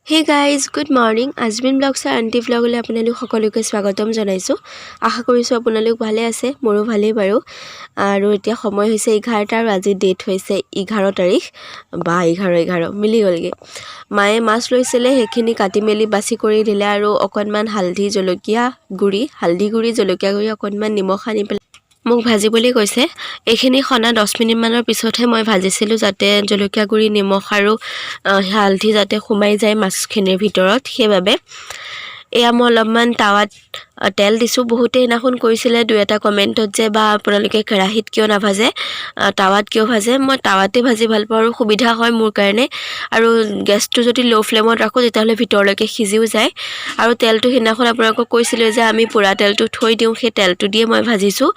হে guys good morning Azmin ব্লগছৰ আণ্টি ব্লগলৈ আপোনালোক সকলোকে স্বাগতম জনাইছোঁ। আশা কৰিছোঁ আপোনালোক ভালে আছে, মোৰো ভালেই বাৰু। আৰু এতিয়া সময় হৈছে 11টা আৰু আজি ডেট হৈছে 11 তাৰিখ বা 11 মিলি গ'লগৈ। মায়ে মাছ লৈছিলে, সেইখিনি কাটি মেলি বাছি কৰি দিলে আৰু অকণমান হালধি গুড়ি জলকীয়া গুড়ি অকণমান নিমখ সানি পেলাই মোক ভাজিবলৈ কৈছে। এইখিনি সনা 10 মিনিটমানৰ পিছতহে মই ভাজিছিলোঁ, যাতে জলকীয়া গুড়ি নিমখ আৰু হালধি যাতে সোমাই যায় মাছখিনিৰ ভিতৰত, সেইবাবে। এয়া মই অলপমান টাৱাত তেল দিছোঁ। বহুতে সেইদিনাখন কৈছিলে দুই এটা কমেণ্টত যে বা আপোনালোকে কেৰাহীত কিয় নাভাজে, টাৱাত কিয় ভাজে। মই টাৱাতে ভাজি ভাল পাওঁ আৰু সুবিধা হয় মোৰ কাৰণে। আৰু গেছটো যদি ল' ফ্লেমত ৰাখোঁ তেতিয়াহ'লে ভিতৰলৈকে সিজিও যায়। আৰু তেলটো সেইদিনাখন আপোনালোকক কৈছিলোঁ যে আমি পোৰা তেলটো থৈ দিওঁ, সেই তেলটো দিয়ে মই ভাজিছোঁ।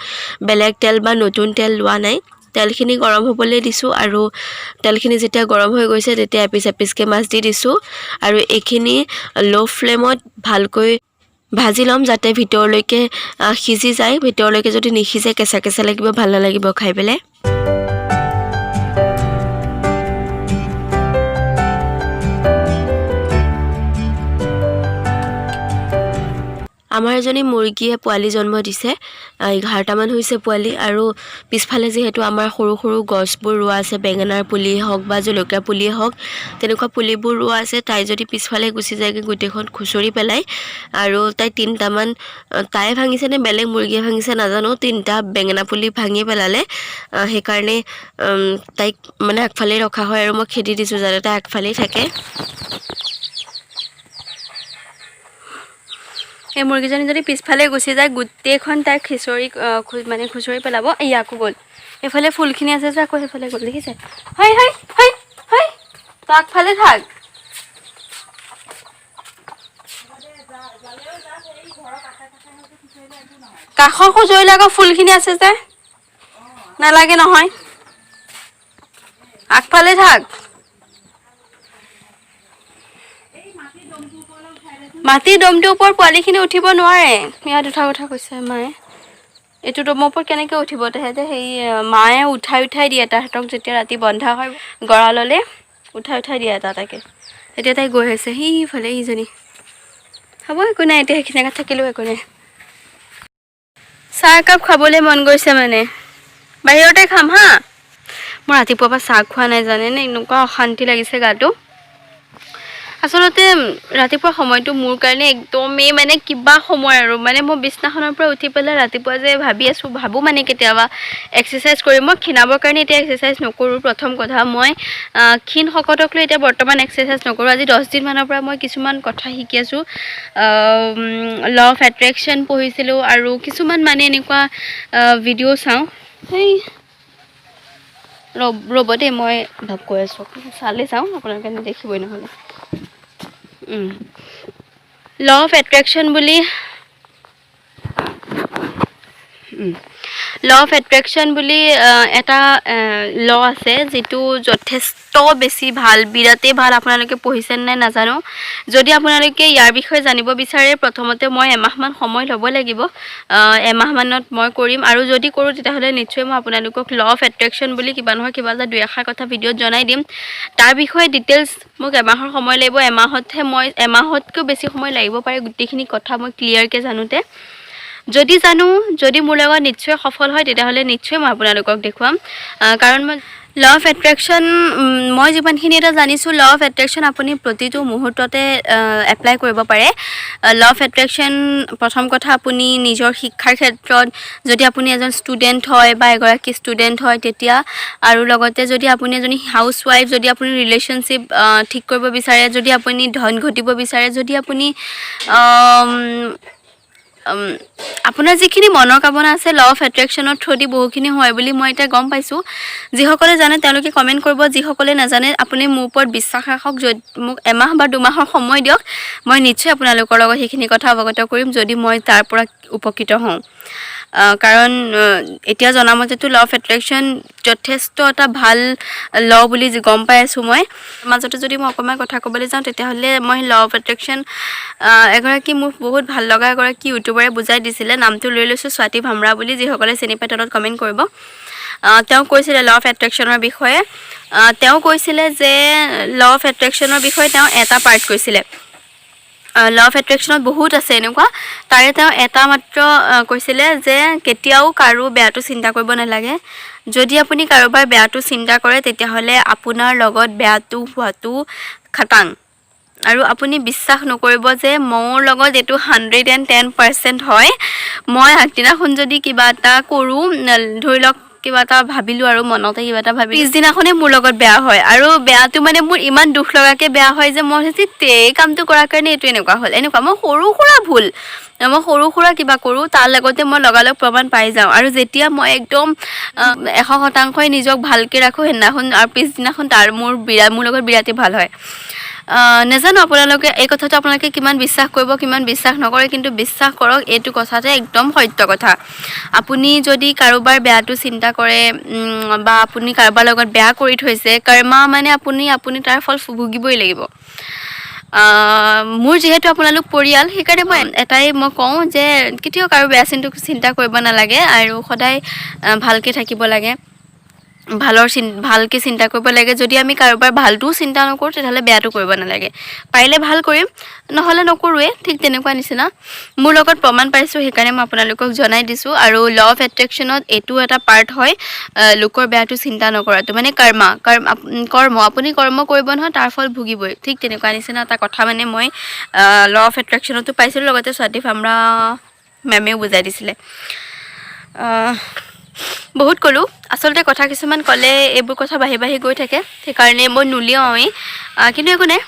বেলেগ তেল বা নতুন তেল লোৱা নাই। তেলখিনি গৰম হ'বলৈ দিছোঁ আৰু তেলখিনি যেতিয়া গৰম হৈ গৈছে তেতিয়া এপিচ এপিচকৈ মাছ দি দিছোঁ। আৰু এইখিনি ল' ফ্লেমত ভালকৈ ভাজি ল'ম, যাতে ভিতৰলৈকে সিজি যায়। ভিতৰলৈকে যদি নিসিজে কেঁচা কেঁচা লাগিব, ভাল নালাগিব খাই পেলাই। আমাৰ এজনী মুৰ্গীয়ে পোৱালি জন্ম দিছে। 11টামান হৈছে পোৱালি। আৰু পিছফালে যিহেতু আমাৰ সৰু সৰু গছবোৰ ৰোৱা আছে, বেঙেনাৰ পুলিয়ে হওক বা জলকীয়া পুলিয়ে হওক, তেনেকুৱা পুলিবোৰ ৰোৱা আছে। তাই যদি পিছফালে গুচি যায়গৈ, গোটেইখন খুচৰি পেলাই। আৰু তাই 3টামান, তাই ভাঙিছে নে বেলেগ মুৰ্গীয়ে ভাঙিছে নাজানো, 3টা বেঙেনা পুলি ভাঙি পেলালে। সেইকাৰণে তাইক মানে আগফালেই ৰখা হয় আৰু মই খেদি দিছোঁ যাতে তাই আগফালেই থাকে। সেই মুৰ্গীজনী যদি পিছফালে গুচি যায়, গোটেইখন তাই খুচৰি পেলাব। আকৌ গ'ল। এইফালে ফুলখিনি আছে যে আকৌ সেইফালে গ'ল, দেখিছে? হয় হয় হয় হয়, তই আগফালে থাক। কাষৰ খুচৰিলে আকৌ ফুলখিনি আছে যে নালাগে নহয়, আগফালে থাক। মাটিৰ দমটোৰ ওপৰত পোৱালিখিনি উঠিব নোৱাৰে। ইয়াত উঠা কথা কৈছে মায়ে। এইটো দমৰ ওপৰত কেনেকৈ উঠিব? তাহেঁতে মায়ে উঠাই দিয়ে তাহাঁতক, যেতিয়া ৰাতি বন্ধা হয় গঁৰাললৈ উঠাই দিয়ে তাকে। এতিয়া তাই গৈ আছে সিফালে, সিজনী। হ'ব, একো নাই, এতিয়া সেইখিনি জেগাত থাকিলেও একো নাই। চাহ একাপ খাবলৈ মন গৈছে মানে, বাহিৰতে খাম হা। মই ৰাতিপুৱাৰ পৰা চাহ খোৱা নাই জানেনে, এনেকুৱা অশান্তি লাগিছে গাটো। আচলতে ৰাতিপুৱা সময়টো মোৰ কাৰণে একদমেই মানে কিবা সময় আৰু মানে মই বিছনাখনৰ পৰা উঠি পেলাই ৰাতিপুৱা যে ভাবোঁ মানে কেতিয়াবা এক্সাৰচাইজ কৰিম। মই ক্ষীণাবৰ কাৰণে এতিয়া এক্সাৰচাইজ নকৰোঁ। প্ৰথম কথা, মই ক্ষীণ শকতক লৈ এতিয়া বৰ্তমান এক্সাৰচাইজ নকৰোঁ। আজি 10 দিনমানৰ পৰা মই কিছুমান কথা শিকি আছোঁ। ল অফ এট্ৰেকশ্যন পঢ়িছিলোঁ আৰু কিছুমান মানে এনেকুৱা ভিডিঅ' চাওঁ। ৰ'ব দেই, মই কৈ আছোঁ, চালে চাওঁ, আপোনালোকে নেদেখিবই নহ'লে। ল অফ এট্ৰেকশ্যন বুলি এটা ল আছে, যিটো যথেষ্ট বেছি ভাল, বিৰাটেই ভাল। আপোনালোকে পঢ়িছেনে নাই নাজানো। যদি আপোনালোকে ইয়াৰ বিষয়ে জানিব বিচাৰে, প্ৰথমতে মই এমাহমান সময় ল'ব লাগিব। এমাহমানত মই কৰিম, আৰু যদি কৰোঁ তেতিয়াহ'লে নিশ্চয় মই আপোনালোকক ল অফ এট্ৰেকশ্যন বুলি কিবা নহয় কিবা এটা দুই এষাৰ কথা ভিডিঅ'ত জনাই দিম। তাৰ বিষয়ে ডিটেইলছ মোক এমাহৰ সময় লাগিব। এমাহতকৈও বেছি সময় লাগিব পাৰে গোটেইখিনি কথা মই ক্লিয়াৰকৈ জানোতে। যদি মোৰ লগত নিশ্চয় সফল হয়, তেতিয়াহ'লে নিশ্চয় মই আপোনালোকক দেখুৱাম। কাৰণ ল অফ এট্ৰেকশ্যন, মই যিমানখিনি এটা জানিছোঁ, ল অফ এট্ৰেকশ্যন আপুনি প্ৰতিটো মুহূৰ্ততে এপ্লাই কৰিব পাৰে। ল অফ এট্ৰেকশ্যন, প্ৰথম কথা, আপুনি নিজৰ শিক্ষাৰ ক্ষেত্ৰত, যদি আপুনি এজন ষ্টুডেণ্ট হয় বা এগৰাকী ষ্টুডেণ্ট হয় তেতিয়া, আৰু লগতে যদি আপুনি এজনী হাউচৱাইফ, যদি আপুনি ৰিলেশ্যনশ্বিপ ঠিক কৰিব বিচাৰে, যদি আপুনি ধন ঘটিব বিচাৰে, যদি আপুনি আপোনাৰ যিখিনি মনৰ কামনা আছে, ল অফ এট্ৰেকশ্যনৰ থ্ৰুদি বহুখিনি হয় বুলি মই এতিয়া গম পাইছোঁ। যিসকলে জানে তেওঁলোকে কমেণ্ট কৰিব, যিসকলে নাজানে আপুনি মোৰ ওপৰত বিশ্বাস ৰাখক। মোক এমাহ বা দুমাহৰ সময় দিয়ক, মই নিশ্চয় আপোনালোকৰ লগত সেইখিনি কথা অৱগত কৰিম, যদি মই তাৰ পৰা উপকৃত হওঁ। কাৰণ এতিয়া জনামতেতো ল অফ এট্ৰেকশ্যন যথেষ্ট এটা ভাল ল বুলি গম পাই আছোঁ মই। মাজতে যদি মই অকণমান কথা ক'বলৈ যাওঁ, তেতিয়াহ'লে মই ল অফ এট্ৰেকশ্যন এগৰাকী মোৰ বহুত ভাল লগা এগৰাকী ইউটিউবাৰে বুজাই দিছিলে। নামটো লৈ লৈছোঁ স্বাতী ভামৰা বুলি। যিসকলে চিনি পায় তলত কমেণ্ট কৰিব। তেওঁ কৈছিলে ল অফ এট্ৰেকশ্যনৰ বিষয়ে তেওঁ কৈছিলে যে ল অফ এট্ৰেকশ্যনৰ বিষয়ে তেওঁ এটা পাৰ্ট কৈছিলে ল অফ এট্ৰেকশ্যনত বহুত আছে এনেকুৱা তাৰে তেওঁ এটা মাত্ৰ কৈছিলে যে কেতিয়াও কাৰো বেয়াটো চিন্তা কৰিব নালাগে যদি আপুনি কাৰোবাৰ বেয়াটো চিন্তা কৰে তেতিয়াহ'লে আপোনাৰ লগত বেয়াটো হোৱাটো খাটাং আৰু আপুনি বিশ্বাস নকৰিব যে মোৰ লগত এইটো 110% হয় মই আগদিনাখন যদি কিবা এটা কৰোঁ ধৰি লওক কিবা এটা ভাবিলোঁ আৰু মনতে কিবা এটা ভাবি পিছদিনাখনেই মোৰ লগত বেয়া হয় আৰু বেয়াটো মানে মোৰ ইমান দুখ লগাকৈ বেয়া হয় যে মই ভাবিছোঁ এই কামটো কৰাৰ কাৰণে এইটো এনেকুৱা হ'ল এনেকুৱা মই সৰু সুৰা ভুল মই সৰু সুৰা কিবা কৰোঁ তাৰ লগতে মই লগালগ প্ৰমাণ পাই যাওঁ আৰু যেতিয়া মই একদম 100% নিজক ভালকৈ ৰাখোঁ সেইদিনাখন আৰু পিছদিনাখন মোৰ লগত বিৰাটেই ভাল হয় নাজানো আপোনালোকে এই কথাটো আপোনালোকে কিমান বিশ্বাস কৰিব কিমান বিশ্বাস নকৰে কিন্তু বিশ্বাস কৰক এইটো কথাতে একদম সত্য কথা আপুনি যদি কাৰোবাৰ বেয়াটো চিন্তা কৰে বা আপুনি কাৰোবাৰ লগত বেয়া কৰি থৈছে কৰ্মা মানে আপুনি তাৰ ফল ভুগিবই লাগিব মোৰ যিহেতু আপোনালোক পৰিয়াল সেইকাৰণে মই কওঁ যে কেতিয়াও কাৰো বেয়া চিন্তা কৰিব নালাগে আৰু সদায় ভালকৈ থাকিব লাগে ভালকৈ চিন্তা কৰিব লাগে যদি আমি কাৰোবাৰ ভালটোও চিন্তা নকৰোঁ তেতিয়াহ'লে বেয়াটো কৰিব নালাগে পাৰিলে ভাল কৰিম নহ'লে নকৰোঁৱে ঠিক তেনেকুৱা নিচিনা মোৰ লগত প্ৰমাণ পাইছোঁ সেইকাৰণে মই আপোনালোকক জনাই দিছোঁ আৰু ল অফ এট্ৰেকশ্যনত এইটো এটা পাৰ্ট হয় লোকৰ বেয়াটো চিন্তা নকৰাটো মানে কৰ্ম আপুনি কৰ্ম কৰিব নহয় তাৰ ফল ভুগিবই ঠিক তেনেকুৱা নিচিনা এটা কথা মানে মই ল অফ এট্ৰেকশ্যনতো পাইছিলোঁ লগতে স্বাতী ফামৰা মেমেও বুজাই দিছিলে বহুত ক'লোঁ আচলতে কথা কিছুমান ক'লে এইবোৰ কথা বাঢ়ি গৈ থাকে সেইকাৰণে মই নুলিয়াওঁৱেই কিন্তু একো নাই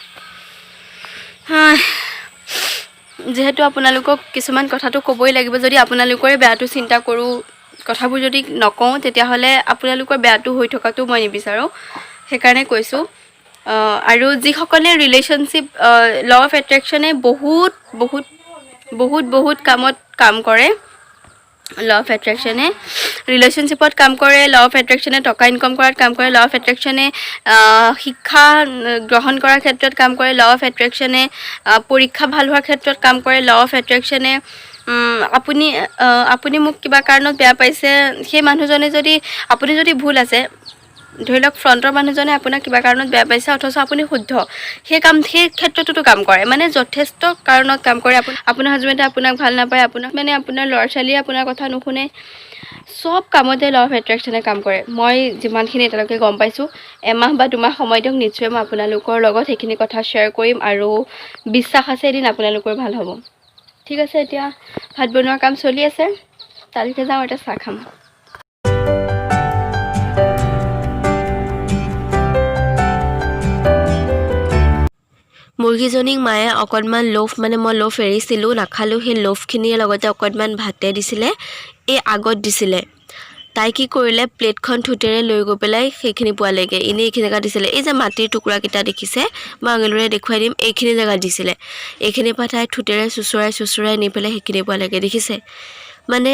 যিহেতু আপোনালোকক কিছুমান কথাটো ক'বই লাগিব যদি আপোনালোকৰে বেয়াটো চিন্তা কৰোঁ কথাবোৰ যদি নকওঁ তেতিয়াহ'লে আপোনালোকৰ বেয়াটো হৈ থকাটো মই নিবিচাৰোঁ সেইকাৰণে কৈছোঁ আৰু যিসকলে ৰিলেশ্যনশ্বিপ ল অফ এট্ৰেকশ্যনে বহুত কামত কাম কৰে ল অফ এট্ৰেকশ্যনে ৰিলেশ্যনশ্বিপত কাম কৰে ল অফ এট্ৰেকশ্যনে টকা ইনকাম কৰাত কাম কৰে ল অফ এট্ৰেকশ্যনে শিক্ষা গ্ৰহণ কৰাৰ ক্ষেত্ৰত কাম কৰে ল অফ এট্ৰেকশ্যনে পৰীক্ষা ভাল হোৱাৰ ক্ষেত্ৰত কাম কৰে ল অফ এট্ৰেকশ্যনে আপুনি মোক কিবা কাৰণত বেয়া পাইছে সেই মানুহজনে আপুনি যদি ভুল আছে ধৰি লওক ফ্ৰণ্টৰ মানুহজনে আপোনাক কিবা কাৰণত বেয়া পাইছে অথচ আপুনি শুদ্ধ সেই ক্ষেত্ৰতো কাম কৰে মানে যথেষ্ট কাৰণত কাম কৰে আপোনাৰ হাজবেণ্ডে আপোনাক ভাল নাপায় আপোনাৰ ল'ৰা ছোৱালীয়ে আপোনাৰ কথা নুশুনে চব কামতে ল অফ এট্ৰেকশ্যনে কাম কৰে মই যিমানখিনি এতিয়ালৈকে গম পাইছোঁ এমাহ বা 2 মাহ সময় দিয়ক নিশ্চয় মই আপোনালোকৰ লগত সেইখিনি কথা শ্বেয়াৰ কৰিম আৰু বিশ্বাস আছে এদিন আপোনালোকৰ ভাল হ'ব ঠিক আছে এতিয়া ভাত বনোৱাৰ কাম চলি আছে তালৈকে যাওঁ এটা চাহ খাম মুৰ্গীজনীক মায়ে অকণমান লোভ মানে মই লোভ এৰিছিলোঁ নাখালোঁ সেই লোভখিনিৰ লগতে অকণমান ভাতে দিছিলে এই আগত দিছিলে তাই কি কৰিলে প্লেটখন ঠোঁটেৰে লৈ গৈ পেলাই সেইখিনি পোৱালেগৈ এনেই এইখিনি জেগাত দিছিলে এই যে মাটিৰ টুকুৰাকেইটা দেখিছে মই আঙুলিৰে দেখুৱাই দিম এইখিনি জেগাত দিছিলে এইখিনিৰ পৰা তাই ঠোঁটেৰে চুচৰাই নি পেলাই সেইখিনি পোৱালেগৈ দেখিছে মানে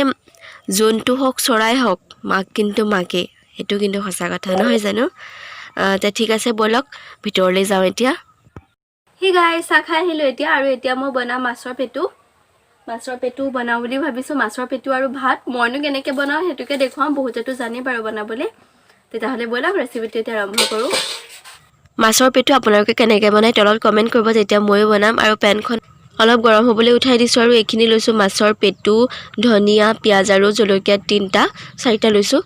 জন্তু হওক চৰাই হওক মাক কিন্তু মাকেই সেইটো কিন্তু সঁচা কথা নহয় জানো তে ঠিক আছে ব'লক ভিতৰলৈ যাওঁ এতিয়া গাই চাহ খাই আহিলোঁ এতিয়া আৰু এতিয়া মই বনাম মাছৰ পেটু বনাওঁ বুলি ভাবিছোঁ মাছৰ পেটু আৰু ভাত মইনো কেনেকৈ বনাওঁ সেইটোকে দেখুৱাম বহুতেতো জানে বাৰু বনাবলৈ তেতিয়াহ'লে ব'লক ৰেচিপিটো এতিয়া আৰম্ভ কৰোঁ মাছৰ পেটু আপোনালোকে কেনেকৈ বনায় তলত কমেণ্ট কৰিব তেতিয়া ময়ো বনাম আৰু পেনখন অলপ গৰম হ'বলৈ উঠাই দিছোঁ আৰু এইখিনি লৈছোঁ মাছৰ পেটু ধনিয়া পিঁয়াজ আৰু জলকীয়া 4টা লৈছোঁ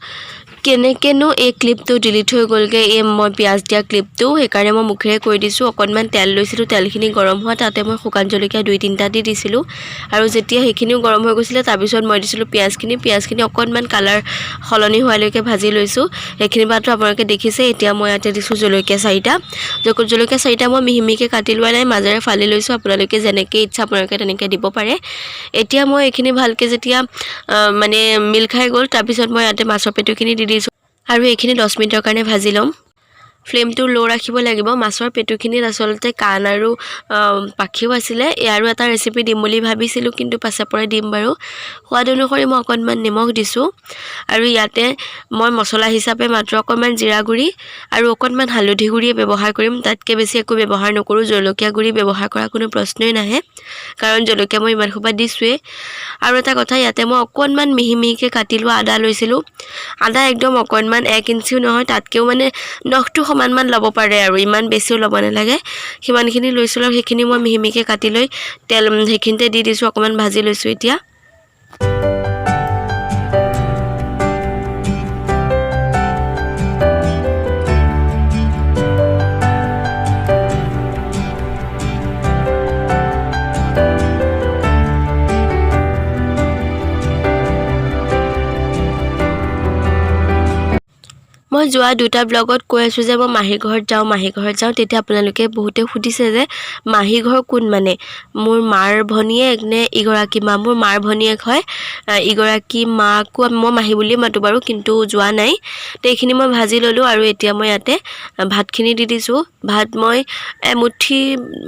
কেনেকৈনো এই ক্লিপটো ডিলিট হৈ গ'লগৈ এই মই পিঁয়াজ দিয়া ক্লিপটো সেইকাৰণে মই মুখেৰে কৈ দিছোঁ অকণমান তেল লৈছিলোঁ তেলখিনি গৰম হোৱা তাতে মই শুকান জলকীয়া 2-3টা দি দিছিলোঁ আৰু যেতিয়া সেইখিনিও গৰম হৈ গৈছিলে তাৰপিছত মই দিছিলোঁ পিঁয়াজখিনি অকণমান কালাৰ সলনি হোৱালৈকে ভাজি লৈছোঁ সেইখিনি বাটো আপোনালোকে দেখিছে এতিয়া মই ইয়াতে দিছোঁ জলকীয়া 4টা মই মিহিকৈ কাটি লোৱা নাই মাজেৰে ফালি লৈছোঁ আপোনালোকে যেনেকৈ ইচ্ছা আপোনালোকে তেনেকৈ দিব পাৰে এতিয়া মই এইখিনি ভালকৈ যেতিয়া মানে মিল খাই গ'ল তাৰপিছত মই ইয়াতে মাছৰ পেটুখিনি দি দিছোঁ আৰু এইখিনি 10 মিনিটৰ কাৰণে ভাজি ল'ম ফ্লেমটো ল' ৰাখিব লাগিব। মাছৰ পেটুখিনিত আচলতে কাণ আৰু পাখিও আছিলে। ইয়াৰো এটা ৰেচিপি দিম বুলি ভাবিছিলোঁ, কিন্তু পাছে পৰে দিম বাৰু। সোৱাদ অনুসৰি মই অকণমান নিমখ দিছোঁ আৰু ইয়াতে মই মছলা হিচাপে মাত্ৰ অকণমান জিৰা গুড়ি আৰু অকণমান হালধি গুড়িয়ে ব্যৱহাৰ কৰিম। তাতকৈ বেছি একো ব্যৱহাৰ নকৰোঁ। জলকীয়া গুড়ি ব্যৱহাৰ কৰা কোনো প্ৰশ্নই নাহে, কাৰণ জলকীয়া মই ইমান সোপা দিছোঁৱেই। আৰু এটা কথা, ইয়াতে মই অকণমান মিহি মিহিকৈ কাটি লোৱা আদা লৈছিলোঁ। আদা একদম অকণমান 1 ইঞ্চিও নহয়, তাতকৈও মানে নখটো সমানমান ল'ব পাৰে আৰু ইমান বেছিও ল'ব নালাগে। সিমানখিনি লৈছিলোঁ আৰু সেইখিনি মই মিহি মিহিকৈ কাটি লৈ তেল সেইখিনিতে দি দিছোঁ, অকণমান ভাজি লৈছোঁ এতিয়া। মই যোৱা 2টা ব্লগত কৈ আছোঁ যে মই মাহী ঘৰত যাওঁ। তেতিয়া আপোনালোকে বহুতে সুধিছে যে মাহী ঘৰ কোন, মানে মোৰ মাৰ ভনীয়েক নে ইগৰাকী মা। মোৰ মাৰ ভনীয়েক হয়। ইগৰাকী মাকো মই মাহী বুলিয়ে মাতোঁ বাৰু, কিন্তু যোৱা নাই। তো এইখিনি মই ভাজি ল'লোঁ আৰু এতিয়া মই ইয়াতে ভাতখিনি দি দিছোঁ। ভাত মই এমুঠি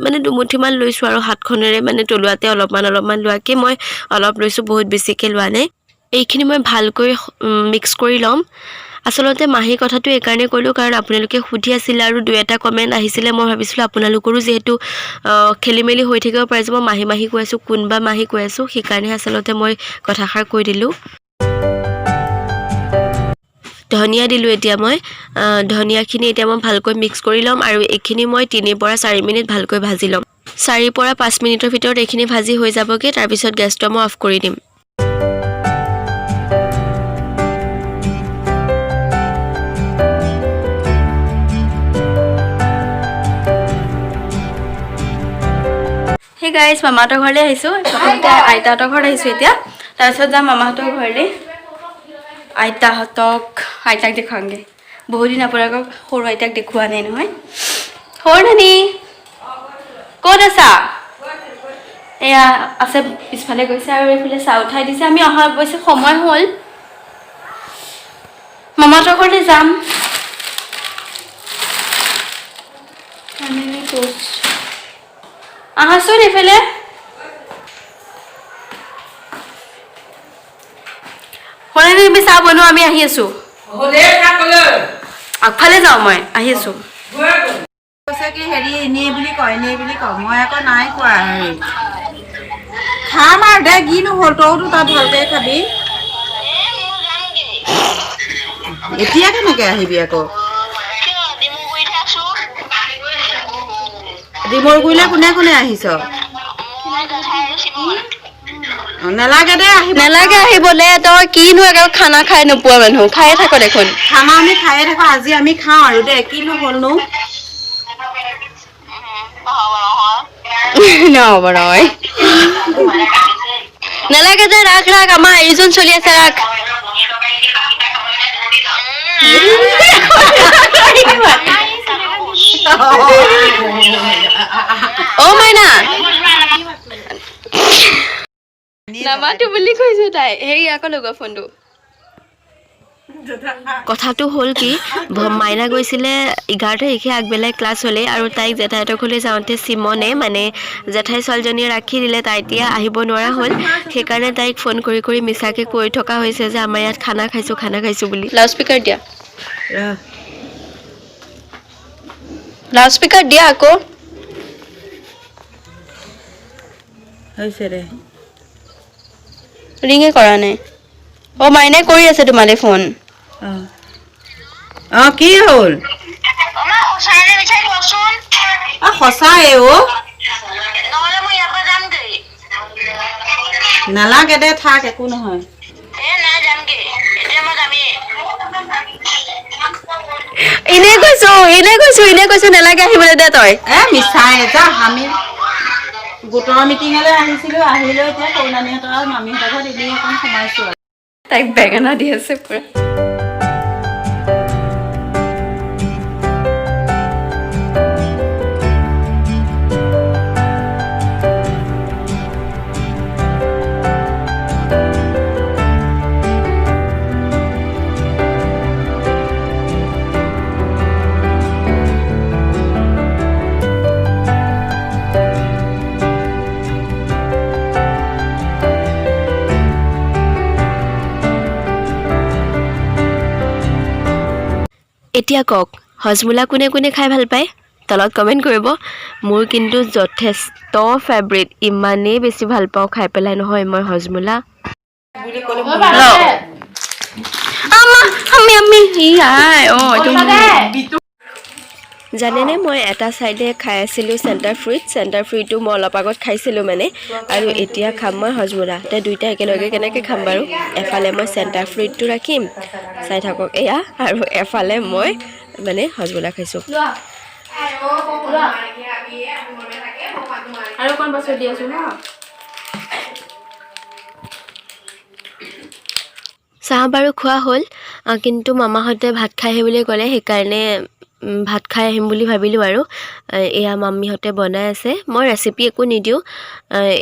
মানে দুমুঠিমান লৈছোঁ আৰু হাতখনেৰে মানে তলুৱাতে অলপমান লোৱাকৈ মই অলপ লৈছোঁ, বহুত বেছিকৈ লোৱা নাই। এইখিনি মই ভালকৈ মিক্স কৰি ল'ম। আচলতে মাহী কথাটো এইকাৰণে ক'লোঁ কাৰণ আপোনালোকে সুধি আছিলে আৰু 2-এটা কমেণ্ট আহিছিলে। মই ভাবিছিলোঁ আপোনালোকৰো যিহেতু খেলি মেলি হৈ থাকিব পাৰে যে মই মাহী কৈ আছোঁ, কোনবা মাহী কৈ আছোঁ, সেইকাৰণে আচলতে মই কথাষাৰ কৈ দিলোঁ। ধনিয়া দিলোঁ এতিয়া মই। ধনিয়াখিনি এতিয়া মই ভালকৈ মিক্স কৰি ল'ম আৰু এইখিনি মই 3 পৰা 4 মিনিট ভালকৈ ভাজি ল'ম। 4 পৰা 5 মিনিটৰ ভিতৰত এইখিনি ভাজি হৈ যাবগৈ। তাৰপিছত গেছটো মই অফ কৰি দিম। সেই গাইজ, মামাহঁতৰ ঘৰলৈ আহিছোঁ। প্ৰথমতে আইতাহঁতৰ ঘৰত আহিছোঁ এতিয়া, তাৰপিছত যাম মামাহঁতৰ ঘৰলৈ। আইতাক দেখুৱামগৈ। বহুত দিন আপোনালোকক সৰু আইতাক দেখুওৱা নাই নহয়। সৰু নানি ক'ত আছা? এয়া আছে, পিছফালে গৈছে আৰু এইফালে চাহ উঠাই দিছে। আমি অহা অৱশ্যে সময় হ'ল, মামাহঁতৰ ঘৰলৈ যাম। আহাচোন এইফালে। হ'লে তুমি চাহ বনোৱা, আমি আহি আছোঁ। আগফালে যাওঁ, মই আহি আছোঁ। কৈছে কি হেৰি এনেই বুলি কয় মই আকৌ নাই কোৱা। হেৰি খাম আৰু দে, কিনো হ'ল, তইতো তাত ভালকে খাবি। এতিয়া কেনেকে আহিবি আকৌ? ডিমৰুগুৰিলৈ কোনে আহিছ? নেলাগে দে, নেলাগে আহিবলে। তই কিনো একে খানা খাই নোপোৱা মানুহ, খায়ে থাক দেখোন। খানা আমি খায়ে থাকো, আজি আমি খাওঁ আৰু দে, কিনো হ'লনো। নহ'ব নহয়। নেলাগে যে, ৰাখ আমাৰ আয়োজন চলি আছে, ৰাখ। অ' মাইনা নামাতো বুলি কৈছো তাই। হেৰি আকৌ লগোৱা ফোনটো। কথাটো হ'ল কি, মাইনা গৈছিলে 11 তাৰিখে আগবেলাই ক্লাছ হ'লে আৰু তাইক জেঠাইহঁতৰ ঘৰলৈ যাওঁতে চিমনে মানে জেঠাই ছোৱালীজনীয়ে ৰাখি দিলে। তাই এতিয়া আহিব নোৱাৰা হ'ল, সেইকাৰণে তাইক ফোন কৰি মিছাকৈ কৈ থকা হৈছে যে আমাৰ ইয়াত খানা খাইছোঁ বুলি। লাউড স্পীকাৰ দিয়া, লাউড স্পীকাৰ দিয়া আকৌ। হৈছে দে, ৰিঙে কৰা নাই। অ' মাইনাই কৰি আছে তোমালে ফোন। কি হ'ল? সঁচাই অ'। নালাগে দে, থাক, একো নহয়। এনে কৈছো নেলাগে আহিবলৈ দে তই। মিছাই যা। আমি গোটৰ মিটিঙলৈ আহিছিলোঁ, আহিলৈ এতিয়া সৰু নানীহঁতৰ আৰু মামীহঁতৰ ঘৰত এনেই অকণ সোমাইছোঁ আৰু। তাইক বেঙেনা দি আছে পুৰা। এতিয়া কওক হজমোলা কোনে কোনে খাই ভাল পায় তলত কমেণ্ট কৰিব মোৰ কিন্তু যথেষ্ট ফেভৰেট ইমানেই বেছি ভাল পাওঁ খাই পেলাই নহয় মই হজমোলা বুলি ক'লে আমি এইটো জানেনে মই এটা চাইডে খাই আছিলোঁ চেণ্টাৰ ফ্ৰুইটটো মই অলপ আগত খাইছিলোঁ মানে আৰু এতিয়া খাম মই হজমোলা তে দুইটা একেলগে কেনেকৈ খাম বাৰু এফালে মই চেণ্টাৰ ফ্ৰুইটটো ৰাখিম চাই থাকক এয়া আৰু এফালে মই মানে হজমোলা খাইছোঁ আৰু অকণ বস্তু দি আছোঁ ন চাহ বাৰু খোৱা হ'ল কিন্তু মামাহঁতে ভাত খাই আহিম বুলি ক'লে সেইকাৰণে ভাত খাই আহিম বুলি ভাবিলোঁ আৰু এয়া মামীহঁতে বনাই আছে মই ৰেচিপি একো নিদিওঁ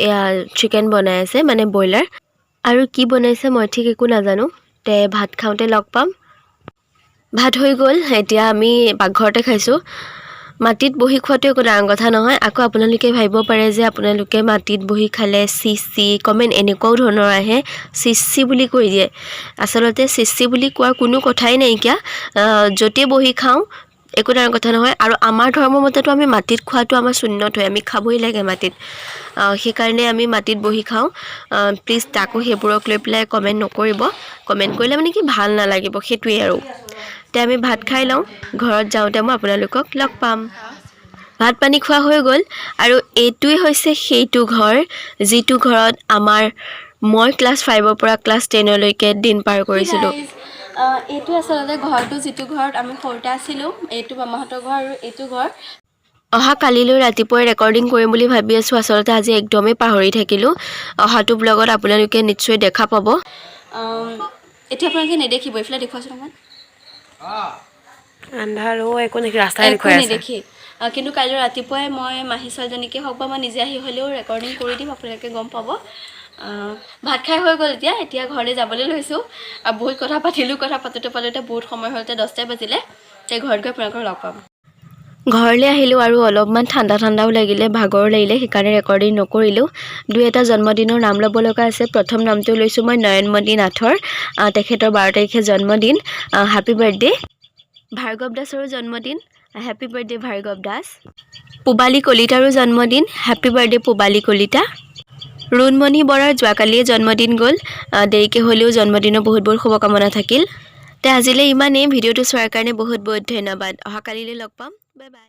এয়া চিকেন বনাই আছে মানে ব্ৰইলাৰ আৰু কি বনাইছে মই ঠিক একো নাজানো তে ভাত খাওঁতে লগ পাম ভাত হৈ গ'ল এতিয়া আমি পাকঘৰতে খাইছোঁ মাটিত বহি খোৱাটো একো ডাঙৰ কথা নহয় আকৌ আপোনালোকে ভাবিব পাৰে যে আপোনালোকে মাটিত বহি খালে চিচি কমেণ্ট এনেকুৱাও ধৰণৰ আহে চিচি বুলি কৈ দিয়ে আচলতে চিচি বুলি কোৱাৰ কোনো কথাই নাইকিয়া য'তে বহি খাওঁ একো ডাঙৰ কথা নহয় আৰু আমাৰ ধৰ্ম মতেতো আমি মাটিত খোৱাটো আমাৰ সুন্নত হয় আমি খাবই লাগে মাটিত সেইকাৰণে আমি মাটিত বহি খাওঁ প্লিজ তাকো সেইবোৰক লৈ পেলাই কমেণ্ট নকৰিব কমেণ্ট কৰিলে মানে কি ভাল নালাগিব সেইটোৱেই আৰু তে আমি ভাত খাই লওঁ ঘৰত যাওঁতে মই আপোনালোকক লগ পাম ভাত পানী খোৱা হৈ গ'ল আৰু এইটোৱে হৈছে সেইটো ঘৰ যিটো ঘৰত মই ক্লাছ 5ৰ পৰা ক্লাছ 10লৈকে দিন পাৰ কৰিছিলোঁ এইটো আচলতে ঘৰটো যিটো ঘৰত আমি সৰুতে আছিলোঁ এইটো মামাহঁতৰ ঘৰ আৰু এইটো ঘৰ অহা কালিলৈ ৰাতিপুৱাই ৰেকৰ্ডিং কৰিম বুলি ভাবি আছোঁ আচলতে আজি একদমেই পাহৰি থাকিলোঁ অহাটো ব্লগত আপোনালোকে নিশ্চয় দেখা পাব এতিয়া আপোনালোকে নেদেখিব এইফালে দেখুৱাচোন অকণমান আন্ধাৰো একো নেকি ৰাস্তাই দেখুৱাই আছে নেদেখি কিন্তু কাইলৈ ৰাতিপুৱাই মই মাহী ছোৱালীজনীকে হওক বা মই নিজে আহি হ'লেও ৰেকৰ্ডিং কৰি দিম আপোনালোকে গম পাব ভাত খাই হৈ গ'ল এতিয়া ঘৰলৈ যাবলৈ লৈছোঁ বহুত কথা পাতিলোঁ কথা পাতোঁতে বহুত সময় হ'লতে 10টাই বাজিলে তে ঘৰত গৈ আপোনালোকক লগ পাম ঘৰলৈ আহিলোঁ আৰু অলপমান ঠাণ্ডাও লাগিলে ভাগৰো লাগিলে সেইকাৰণে ৰেকৰ্ডিং নকৰিলোঁ দুই এটা জন্মদিনৰ নাম ল'ব লগা আছে প্ৰথম নামটো লৈছোঁ মই নয়নমণি নাথৰ তেখেতৰ 12 তাৰিখে জন্মদিন হেপী বাৰ্থডে ভাৰ্গৱ দাসৰো জন্মদিন হেপী বাৰ্থডে ভাৰ্গৱ দাস পুবালী কলিতাৰো জন্মদিন হেপী বাৰ্থডে পুবালী কলিতা ৰুণমণি বৰাৰ যোৱাকালিয়ে জন্মদিন গ'ল দেৰিকৈ হ'লেও জন্মদিনৰ বহুত শুভকামনা থাকিল তে আজিলৈ ইমানেই ভিডিঅ'টো চোৱাৰ কাৰণে বহুত ধন্যবাদ অহা কালিলৈ লগ পাম বাই বাই